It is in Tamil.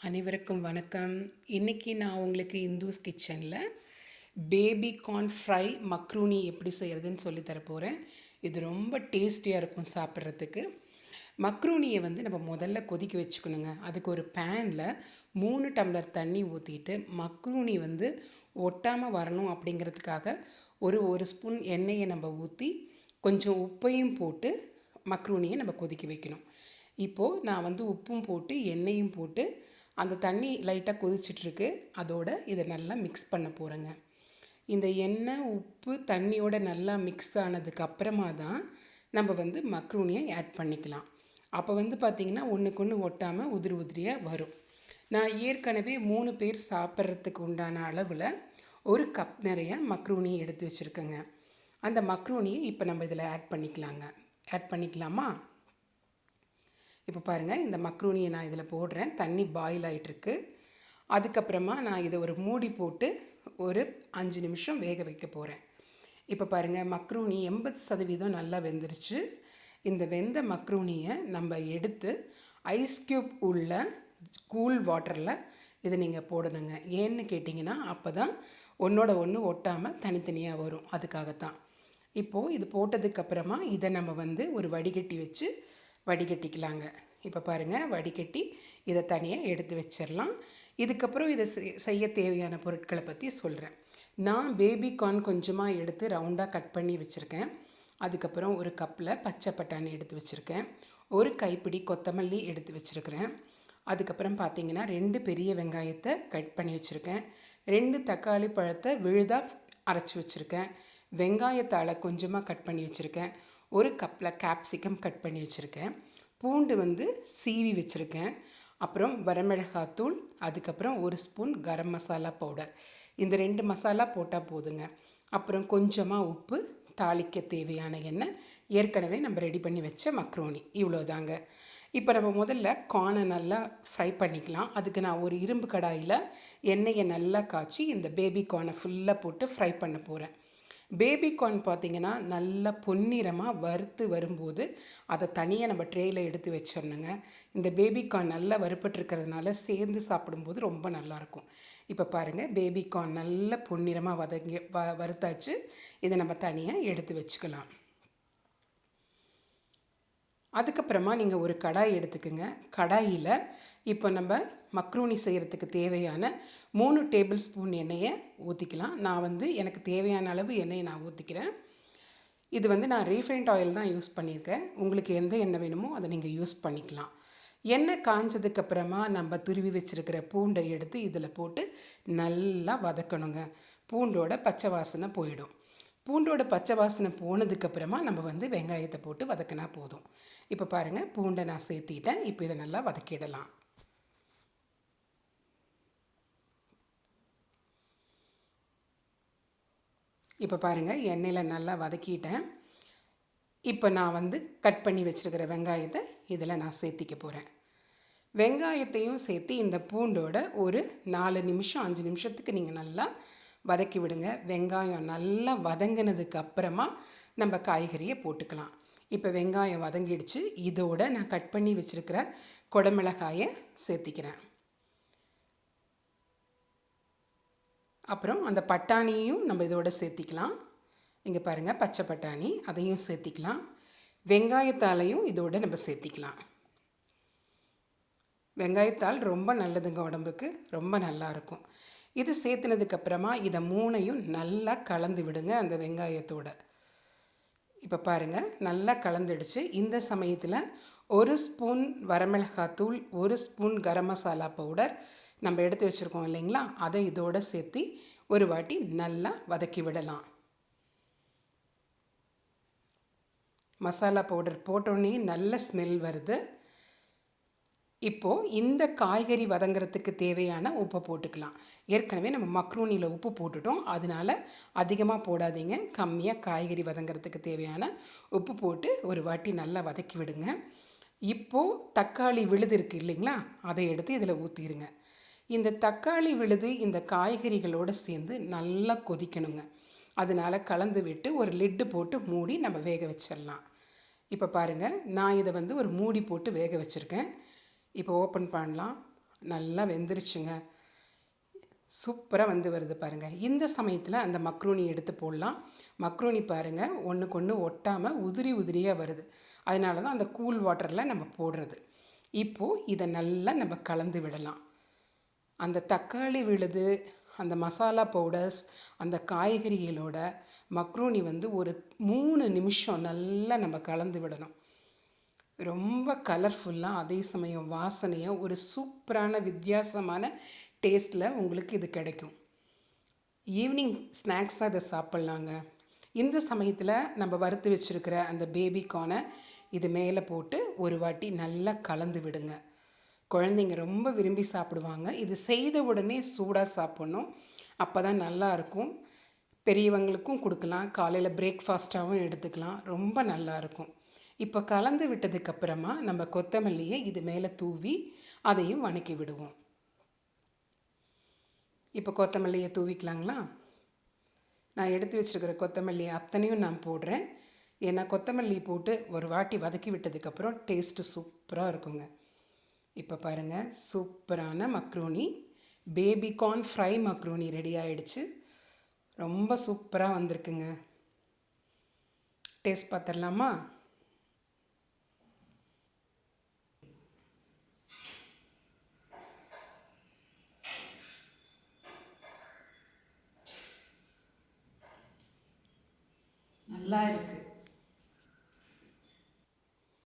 அனைவருக்கும் வணக்கம். இன்றைக்கி நான் உங்களுக்கு இந்துஸ் கிச்சனில் பேபி கார்ன் ஃப்ரை மக்ரூனி எப்படி செய்கிறதுன்னு சொல்லி தரப்போகிறேன். இது ரொம்ப டேஸ்டியாக இருக்கும் சாப்பிட்றதுக்கு. மக்ரூனியை நம்ம முதல்ல கொதிக்க வச்சுக்கணுங்க. அதுக்கு ஒரு பேனில் 3 டம்ளர் தண்ணி ஊற்றிட்டு மக்ரூனி ஒட்டாமல் வரணும் அப்படிங்கிறதுக்காக ஒரு ஸ்பூன் எண்ணெயை நம்ம ஊற்றி கொஞ்சம் உப்பையும் போட்டு மக்ரூனியை நம்ம கொதிக்க வைக்கணும். இப்போது நான் உப்பும் போட்டு எண்ணெயும் போட்டு அந்த தண்ணி லைட்டாக கொதிச்சிட்ருக்கு. அதோடு இதை நல்லா மிக்ஸ் பண்ண போகிறேங்க. இந்த எண்ணெய் உப்பு தண்ணியோட நல்லா மிக்ஸ் ஆனதுக்கு அப்புறமா தான் நம்ம மக்ரூனியை ஆட் பண்ணிக்கலாம். அப்போ பார்த்திங்கன்னா ஒன்றுக்கு ஒன்று ஒட்டாமல் உதிரியாக வரும். நான் ஏற்கனவே 3 பேர் சாப்பிட்றதுக்கு உண்டான அளவில் 1 கப் நிறைய மக்ரூனியை எடுத்து வச்சுருக்கேங்க. அந்த மக்ரூனியை இப்போ நம்ம இதில் ஆட் பண்ணிக்கலாமா? இப்போ பாருங்கள், இந்த மக்ரூனியை நான் இதில் போடுறேன். தண்ணி பாயில் ஆகிட்டுருக்கு. அதுக்கப்புறமா நான் இதை ஒரு மூடி போட்டு ஒரு 5 நிமிஷம் வேக வைக்க போகிறேன். இப்போ பாருங்கள், மக்ரூனி 80% நல்லா வெந்துருச்சு. இந்த வெந்த மக்ரூனியை நம்ம எடுத்து ஐஸ் க்யூப் உள்ள கூல் வாட்டரில் இதை நீங்கள் போடணுங்க. ஏன்னு கேட்டிங்கன்னா அப்போ தான் ஒன்றோட ஒன்று ஒட்டாமல் தனித்தனியாக வரும். அதுக்காகத்தான். இப்போது இது போட்டதுக்கப்புறமா இதை நம்ம ஒரு வடிகட்டி வச்சு வடிகட்டிக்கலாங்க. இப்போ பாருங்கள், வடிகட்டி இதை தனியாக எடுத்து வச்சிடலாம். இதுக்கப்புறம் இதை செய்ய தேவையான பொருட்களை பற்றி சொல்கிறேன். நான் பேபி கார்ன் கொஞ்சமாக எடுத்து ரவுண்டாக கட் பண்ணி வச்சுருக்கேன். அதுக்கப்புறம் ஒரு கப்பில் பச்சை பட்டாணி எடுத்து வச்சுருக்கேன். ஒரு கைப்பிடி கொத்தமல்லி எடுத்து வச்சுருக்கிறேன். அதுக்கப்புறம் பார்த்திங்கன்னா 2 பெரிய வெங்காயத்தை கட் பண்ணி வச்சுருக்கேன். 2 தக்காளி பழத்தை விழுதாக அரைச்சி வச்சுருக்கேன். வெங்காயத்தாளை கொஞ்சமாக கட் பண்ணி வச்சுருக்கேன். ஒரு கப்பில் கேப்சிகம் கட் பண்ணி வச்சுருக்கேன். பூண்டு சீவி வச்சுருக்கேன். அப்புறம் வரமிளகாத்தூள், அதுக்கப்புறம் 1 ஸ்பூன் கரம் மசாலா பவுடர். இந்த 2 மசாலா போட்டால் போதுங்க. அப்புறம் கொஞ்சமாக உப்பு, தாளிக்க தேவையான எண்ணெய், ஏற்கனவே நம்ம ரெடி பண்ணி வச்ச மக்ரோனி. இவ்வளோதாங்க. இப்போ நம்ம முதல்ல கார்னை நல்லா ஃப்ரை பண்ணிக்கலாம். அதுக்கு நான் ஒரு இரும்பு கடாயில் எண்ணெயை நல்லா காய்ச்சி இந்த பேபி கார்னை ஃபுல்லாக போட்டு ஃப்ரை பண்ண போகிறேன். பேபி கார்ன் பார்த்திங்கன்னா நல்லா பொன்னிறமாக வறுத்து வரும்போது அதை தனியாக நம்ம ட்ரேயில் எடுத்து வச்சிடணுங்க. இந்த பேபி கார்ன் நல்லா வறுப்பட்டுருக்கிறதுனால சேர்ந்து சாப்பிடும்போது ரொம்ப நல்லாயிருக்கும். இப்போ பாருங்கள், பேபி கார்ன் நல்லா பொன்னிறமாக வறுத்தாச்சு. இதை நம்ம தனியாக எடுத்து வச்சுக்கலாம். அதுக்கப்புறமா நீங்கள் ஒரு கடாய் எடுத்துக்கோங்க. கடாயில் இப்போ நம்ம மக்ரூனி செய்கிறதுக்கு தேவையான 3 டேபிள் ஸ்பூன் எண்ணெயை ஊற்றிக்கலாம். நான் எனக்கு தேவையான அளவு எண்ணெயை நான் ஊற்றிக்கிறேன். இது நான் ரீஃபைண்ட் ஆயில் தான் யூஸ் பண்ணியிருக்கேன். உங்களுக்கு எந்த எண்ணெய் வேணுமோ அதை நீங்கள் யூஸ் பண்ணிக்கலாம். எண்ணெய் காஞ்சதுக்கப்புறமா நம்ம துருவி வச்சுருக்கிற பூண்டை எடுத்து இதில் போட்டு நல்லா வதக்கணுங்க. பூண்டோட பச்சை வாசனை போயிடும். பூண்டோட பச்சை வாசனை போனதுக்கப்புறமா நம்ம வெங்காயத்தை போட்டு வதக்கினா போதும். இப்போ பாருங்கள், பூண்டை நான் சேர்த்திட்டேன். இப்போ இதை நல்லா வதக்கிடலாம். இப்போ பாருங்கள், எண்ணெயில் நல்லா வதக்கிட்டேன். இப்போ நான் கட் பண்ணி வச்சுருக்கிற வெங்காயத்தை இதில் நான் சேர்த்திக்க போகிறேன். வெங்காயத்தையும் சேர்த்து இந்த பூண்டோட ஒரு 4 நிமிஷம் 5 நிமிஷத்துக்கு நீங்கள் நல்லா வதக்கி விடுங்க. வெங்காயம் நல்லா வதங்கினதுக்கு அப்புறமா நம்ம காய்கறியை போட்டுக்கலாம். இப்போ வெங்காயம் வதங்கிடுச்சு. இதோட நான் கட் பண்ணி வச்சுருக்கிற குடமிளகாயை சேர்த்திக்கிறேன். அப்புறம் அந்த பட்டாணியும் நம்ம இதோட சேர்த்திக்கலாம். இங்கே பாருங்கள், பச்சை பட்டாணி, அதையும் சேர்த்திக்கலாம். வெங்காயத்தாலையும் இதோட நம்ம சேர்த்திக்கலாம். வெங்காயத்தால் ரொம்ப நல்லதுங்க, உடம்புக்கு ரொம்ப நல்லாயிருக்கும். இது சேர்த்துனதுக்கப்புறமா இதை 3ஐயும் நல்லா கலந்து விடுங்க அந்த வெங்காயத்தோடு. இப்போ பாருங்கள், நல்லா கலந்துடுச்சு. இந்த சமயத்தில் 1 spoon வரமிளகாத்தூள், 1 spoon garam masala powder நம்ம எடுத்து வச்சுருக்கோம் இல்லைங்களா, அதை இதோடு சேர்த்து ஒரு வாட்டி நல்லா வதக்கி விடலாம். மசாலா பவுடர் போட்டோன்னே நல்ல ஸ்மெல் வருது. இப்போது இந்த காய்கறி வதங்கிறதுக்கு தேவையான உப்பை போட்டுக்கலாம். ஏற்கனவே நம்ம மக்ரூனியில் உப்பு போட்டுட்டோம், அதனால் அதிகமாக போடாதீங்க. கம்மியாக காய்கறி வதங்கிறதுக்கு தேவையான உப்பு போட்டு ஒரு வாட்டி நல்லா வதக்கி விடுங்க. இப்போது தக்காளி விழுது இருக்குது இல்லைங்களா, அதை எடுத்து இதில் ஊற்றிடுங்க. இந்த தக்காளி விழுது இந்த காய்கறிகளோடு சேர்ந்து நல்லா கொதிக்கணுங்க. அதனால் கலந்து விட்டு ஒரு லிட்டு போட்டு மூடி நம்ம வேக வச்சிடலாம். இப்போ பாருங்கள், நான் இதை ஒரு மூடி போட்டு வேக வச்சுருக்கேன். இப்போ ஓப்பன் பண்ணலாம். நல்லா வெந்துருச்சுங்க. சூப்பராக வந்து வருது பாருங்கள். இந்த சமயத்தில் அந்த மக்ரூனி எடுத்து போடலாம். மக்ரூனி பாருங்கள் ஒன்றுக்கு ஒன்று ஒட்டாமல் உதிரி உதிரியாக வருது. அதனால தான் அந்த கூல் வாட்டரில் நம்ம போடுறது. இப்போது இதை நல்லா நம்ம கலந்து விடலாம். அந்த தக்காளி விழுது, அந்த மசாலா பவுடர்ஸ், அந்த காய்கறிகளோட மக்ரூனி வந்து ஒரு 3 நிமிஷம் நல்லா நம்ம கலந்து விடணும். ரொம்ப கலர்ஃபுல்லாக, அதே சமயம் வாசனையாக, ஒரு சூப்பரான வித்தியாசமான டேஸ்ட்டில் உங்களுக்கு இது கிடைக்கும். ஈவினிங் ஸ்நாக்ஸாக இதை சாப்பிட்லாங்க. இந்த சமயத்தில் நம்ம வறுத்து வச்சுருக்கிற அந்த பேபிகார்னை இது மேலே போட்டு ஒரு வாட்டி நல்லா கலந்து விடுங்க. குழந்தைங்க ரொம்ப விரும்பி சாப்பிடுவாங்க. இது செய்த உடனே சூடாக சாப்பிட்ணும், அப்போ தான் நல்லாயிருக்கும். பெரியவங்களுக்கும் கொடுக்கலாம், காலையில் பிரேக்ஃபாஸ்ட்டாகவும் எடுத்துக்கலாம், ரொம்ப நல்லாயிருக்கும். இப்போ கலந்து விட்டதுக்கப்புறமா நம்ம கொத்தமல்லியை இது மேலே தூவி அதையும் வணக்கி விடுவோம். இப்போ கொத்தமல்லியை தூவிக்கலாங்களா? நான் எடுத்து வச்சுருக்கிற கொத்தமல்லி அத்தனையும் நான் போடுறேன். ஏன்னா கொத்தமல்லி போட்டு ஒரு வாட்டி வதக்கி விட்டதுக்கப்புறம் டேஸ்ட்டு சூப்பராக இருக்குங்க. இப்போ பாருங்கள், சூப்பரான macaroni, baby corn fry macaroni ready ஆகிடுச்சு. ரொம்ப சூப்பராக வந்திருக்குங்க. டேஸ்ட் பார்த்துடலாமா? நல்லா இருக்குது.